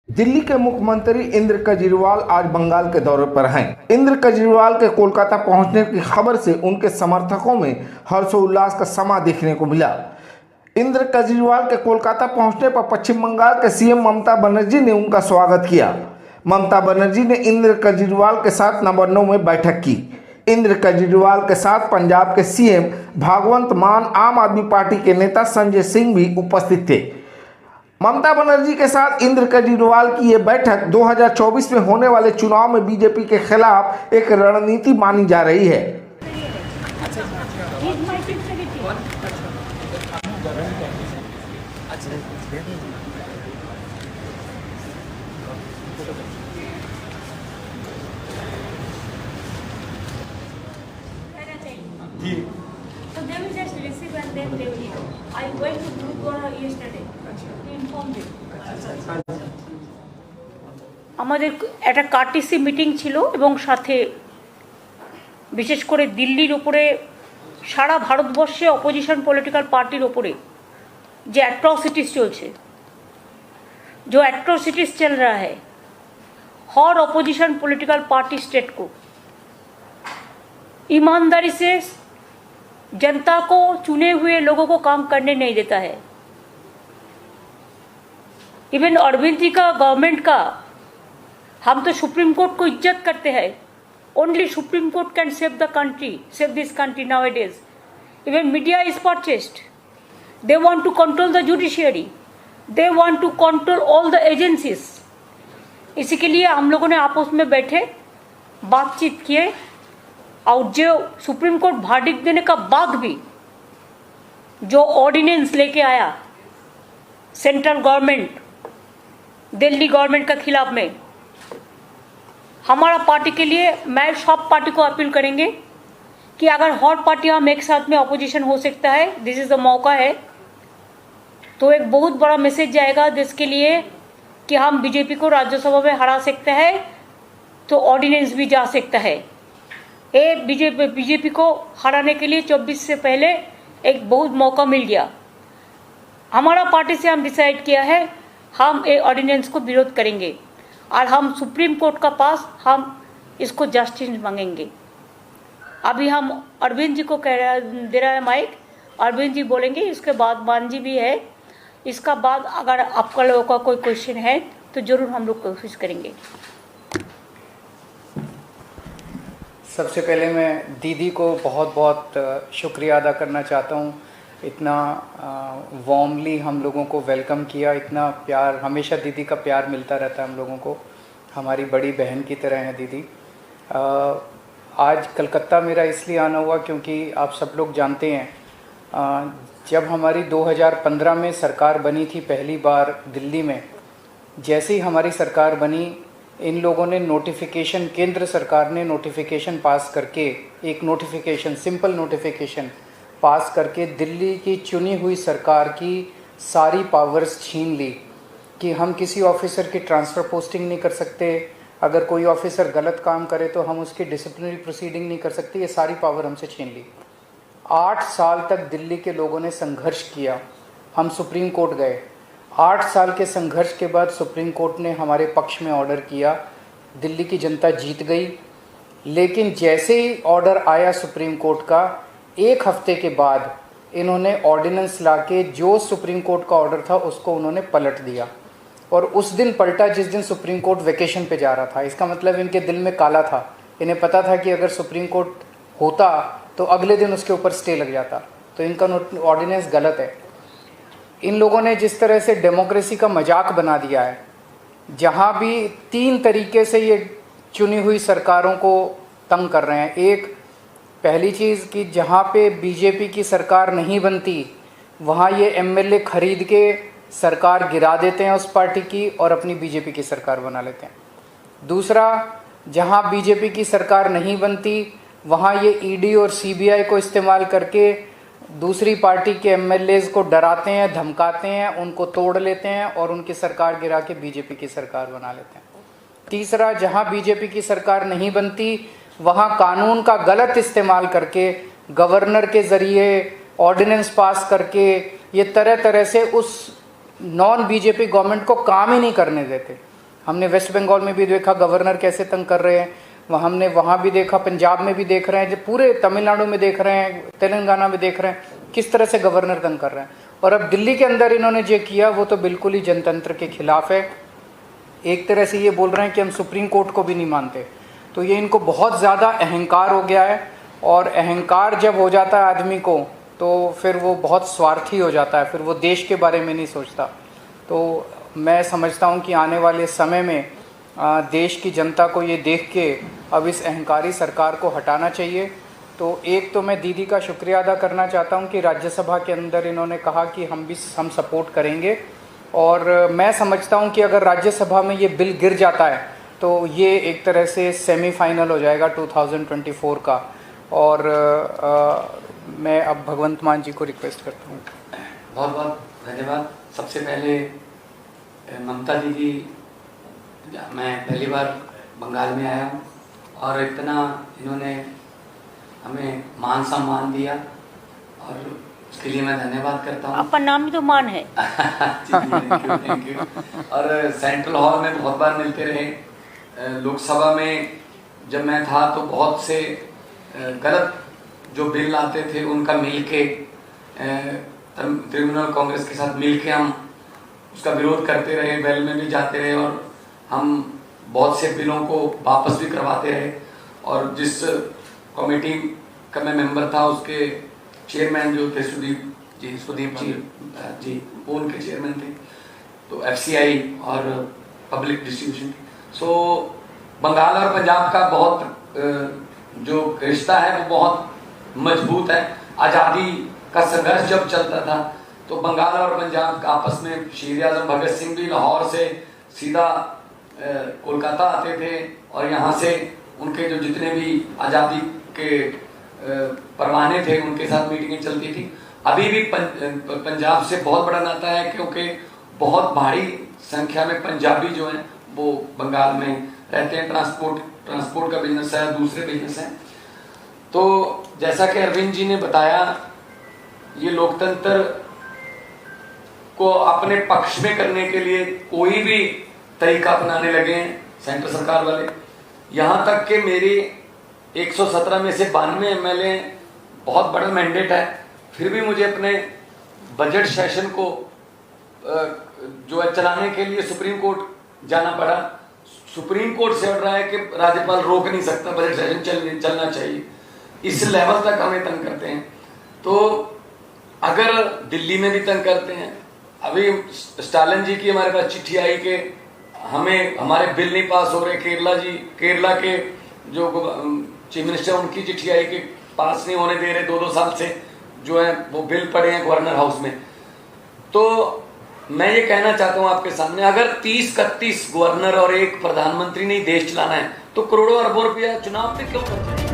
दिल्ली के मुख्यमंत्री इंद्र केजरीवाल आज बंगाल के दौरे पर हैं। इंद्र केजरीवाल के कोलकाता पहुंचने की खबर से उनके समर्थकों में हर्षोल्लास का समा देखने को मिला। इंद्र केजरीवाल के कोलकाता पहुंचने पर पश्चिम बंगाल के सीएम ममता बनर्जी ने उनका स्वागत किया। ममता बनर्जी ने इंद्र केजरीवाल के साथ नंबर 9 में बैठक की। इंद्र केजरीवाल के साथ पंजाब के सीएम भगवंत मान, आम आदमी पार्टी के नेता संजय सिंह भी उपस्थित थे। ममता बनर्जी के साथ इंद्र केजरीवाल की यह बैठक 2024 में होने वाले चुनाव में बीजेपी के खिलाफ एक रणनीति मानी जा रही है। So they will just receive and then they will go. I went to Gurudwara yesterday to inform them. আমাদের একটা কার্টিসি মিটিং ছিল এবং সাথে বিশেষ করে দিল্লির উপরে সারা ভারতবর্ষে অপোজিশন পলিটিক্যাল পার্টির উপরে যে एट्रोसिटीज चलছে, जो एट्रोसिटीज चल रहा है, हर ऑपोजिशन पॉलिटिकल पार्टी स्टेट को ईमानदारी से जनता को, चुने हुए लोगों को काम करने नहीं देता है। इवन अरविंद जी का, गवर्नमेंट का, हम तो सुप्रीम कोर्ट को इज्जत करते हैं। Only Supreme Court can save the country, save this country now it is. Even media is purchased. They want to control the judiciary, they want to control all the agencies. इसी के लिए हम लोगों ने आपस में बैठे बातचीत किए और जो सुप्रीम कोर्ट वर्डिक्ट देने का बाद भी जो ऑर्डिनेंस लेके आया सेंट्रल गवर्नमेंट दिल्ली गवर्नमेंट का खिलाफ में, हमारा पार्टी के लिए, मैं सब पार्टी को अपील करेंगे कि अगर हर पार्टी हम एक साथ में अपोजिशन हो सकता है, दिस इज द मौका है, तो एक बहुत बड़ा मैसेज जाएगा देश के लिए कि हम बीजेपी को राज्यसभा में हरा सकते हैं, तो ऑर्डिनेंस भी जा सकता है। ये बीजेपी को हराने के लिए 24 से पहले एक बहुत मौका मिल गया। हमारा पार्टी से हम डिसाइड किया है हम ये ऑर्डिनेंस को विरोध करेंगे और हम सुप्रीम कोर्ट का पास हम इसको जस्टिस मांगेंगे। अभी हम अरविंद जी को दे रहा है माइक, अरविंद जी बोलेंगे, इसके बाद मान जी भी है। इसका बाद अगर आपका लोगों का कोई क्वेश्चन है तो जरूर हम लोग कोशिश करेंगे। सबसे पहले मैं दीदी को बहुत बहुत शुक्रिया अदा करना चाहता हूँ। इतना वार्मली हम लोगों को वेलकम किया, इतना प्यार, हमेशा दीदी का प्यार मिलता रहता है हम लोगों को, हमारी बड़ी बहन की तरह है दीदी। आज कलकत्ता मेरा इसलिए आना हुआ क्योंकि आप सब लोग जानते हैं जब हमारी 2015 में सरकार बनी थी पहली बार दिल्ली में, जैसे ही हमारी सरकार बनी, इन लोगों ने नोटिफिकेशन, केंद्र सरकार ने नोटिफिकेशन पास करके, एक नोटिफिकेशन, सिंपल नोटिफिकेशन पास करके दिल्ली की चुनी हुई सरकार की सारी पावर्स छीन ली कि हम किसी ऑफिसर की ट्रांसफ़र पोस्टिंग नहीं कर सकते, अगर कोई ऑफिसर गलत काम करे तो हम उसकी डिसिप्लिनरी प्रोसीडिंग नहीं कर सकते, ये सारी पावर हमसे छीन ली। 8 साल तक दिल्ली के लोगों ने संघर्ष किया, हम सुप्रीम कोर्ट गए। 8 साल के संघर्ष के बाद सुप्रीम कोर्ट ने हमारे पक्ष में ऑर्डर किया, दिल्ली की जनता जीत गई। लेकिन जैसे ही ऑर्डर आया सुप्रीम कोर्ट का, 1 हफ्ते के बाद इन्होंने ऑर्डिनेंस लाके जो सुप्रीम कोर्ट का ऑर्डर था उसको उन्होंने पलट दिया, और उस दिन पलटा जिस दिन सुप्रीम कोर्ट वेकेशन पे जा रहा था। इसका मतलब इनके दिल में काला था, इन्हें पता था कि अगर सुप्रीम कोर्ट होता तो अगले दिन उसके ऊपर स्टे लग जाता, तो इनका ऑर्डिनेंस गलत है। इन लोगों ने जिस तरह से डेमोक्रेसी का मजाक बना दिया है, जहाँ भी 3 तरीके से ये चुनी हुई सरकारों को तंग कर रहे हैं। एक, पहली चीज़ कि जहाँ पे बीजेपी की सरकार नहीं बनती वहाँ ये एमएलए खरीद के सरकार गिरा देते हैं उस पार्टी की और अपनी बीजेपी की सरकार बना लेते हैं। दूसरा, जहाँ बीजेपी की सरकार नहीं बनती वहाँ ये ईडी और सीबीआई को इस्तेमाल करके दूसरी पार्टी के एमएलएज को डराते हैं, धमकाते हैं, उनको तोड़ लेते हैं और उनकी सरकार गिरा के बीजेपी की सरकार बना लेते हैं। तीसरा, जहां बीजेपी की सरकार नहीं बनती वहां कानून का गलत इस्तेमाल करके, गवर्नर के ज़रिए ऑर्डिनेंस पास करके, ये तरह तरह से उस नॉन बीजेपी गवर्नमेंट को काम ही नहीं करने देते। हमने वेस्ट बंगाल में भी देखा गवर्नर कैसे तंग कर रहे हैं, हमने वहाँ भी देखा, पंजाब में भी देख रहे हैं, जो पूरे तमिलनाडु में देख रहे हैं, तेलंगाना में देख रहे हैं किस तरह से गवर्नर तंग कर रहे हैं। और अब दिल्ली के अंदर इन्होंने जो किया वो तो बिल्कुल ही जनतंत्र के खिलाफ है। एक तरह से ये बोल रहे हैं कि हम सुप्रीम कोर्ट को भी नहीं मानते। तो ये इनको बहुत ज़्यादा अहंकार हो गया है, और अहंकार जब हो जाता है आदमी को तो फिर वो बहुत स्वार्थी हो जाता है, फिर वो देश के बारे में नहीं सोचता। तो मैं समझता हूँ कि आने वाले समय में देश की जनता को ये देख के अब इस अहंकारी सरकार को हटाना चाहिए। तो एक तो मैं दीदी का शुक्रिया अदा करना चाहता हूँ कि राज्यसभा के अंदर इन्होंने कहा कि हम सपोर्ट करेंगे, और मैं समझता हूँ कि अगर राज्यसभा में ये बिल गिर जाता है तो ये एक तरह से सेमीफाइनल हो जाएगा 2024 का। और मैं अब भगवंत मान जी को रिक्वेस्ट करता हूँ। बहुत बहुत धन्यवाद। सबसे पहले ममता दीदी, मैं पहली बार बंगाल में आया हूँ और इतना इन्होंने हमें मान सम्मान दिया, और उसके लिए मैं धन्यवाद करता हूँ। आपका नाम भी तो मान है। Thank you. और सेंट्रल हॉल में बहुत बार मिलते रहे। लोकसभा में जब मैं था तो बहुत से गलत जो बिल आते थे उनका मिलके तृणमूल कांग्रेस के साथ मिलके हम उसका विरोध करते रहे, वेल में भी जाते रहे, और हम बहुत से बिलों को वापस भी करवाते रहे। और जिस कमेटी का मैं मेंबर था उसके चेयरमैन जो थे सुदीप जी वो उनके चेयरमैन थे। तो FCI और पब्लिक डिस्ट्रीब्यूशन। सो बंगाल और पंजाब का बहुत जो रिश्ता है वो बहुत मजबूत है। आज़ादी का संघर्ष जब चलता था तो बंगाल और पंजाब का आपस में शेर आजम भगत सिंह भी लाहौर से सीधा कोलकाता आते थे, और यहाँ से उनके जो जितने भी आज़ादी के परवाने थे उनके साथ मीटिंगें चलती थी। अभी भी पंजाब से बहुत बड़ा नाता है, क्योंकि बहुत भारी संख्या में पंजाबी जो हैं वो बंगाल में रहते हैं। ट्रांसपोर्ट का बिजनेस है, दूसरे बिजनेस हैं। तो जैसा कि अरविंद जी ने बताया, ये लोकतंत्र को अपने पक्ष में करने के लिए कोई भी तरीका अपनाने लगे हैं सेंटर सरकार वाले। यहाँ तक कि मेरी 117 में से 92 MLA, बहुत बड़ा मैंडेट है, फिर भी मुझे अपने बजट सेशन को जो है चलाने के लिए सुप्रीम कोर्ट जाना पड़ा। सुप्रीम कोर्ट से ऑर्डर है कि राज्यपाल रोक नहीं सकता, बजट सेशन चलना चाहिए। इस लेवल तक हमें तंग करते हैं। तो अगर दिल्ली में भी तंग करते हैं, अभी स्टालिन जी की हमारे पास चिट्ठी आई कि हमारे बिल नहीं पास हो रहे। केरला के जो चीफ मिनिस्टर उनकी चिट्ठी आई कि पास नहीं होने दे रहे, 2-2 साल से जो है वो बिल पड़े हैं गवर्नर हाउस में। तो मैं ये कहना चाहता हूं आपके सामने, अगर 30-31 गवर्नर और एक प्रधानमंत्री ने देश चलाना है तो करोड़ों अरबों रुपया चुनाव पे क्यों करते हैं?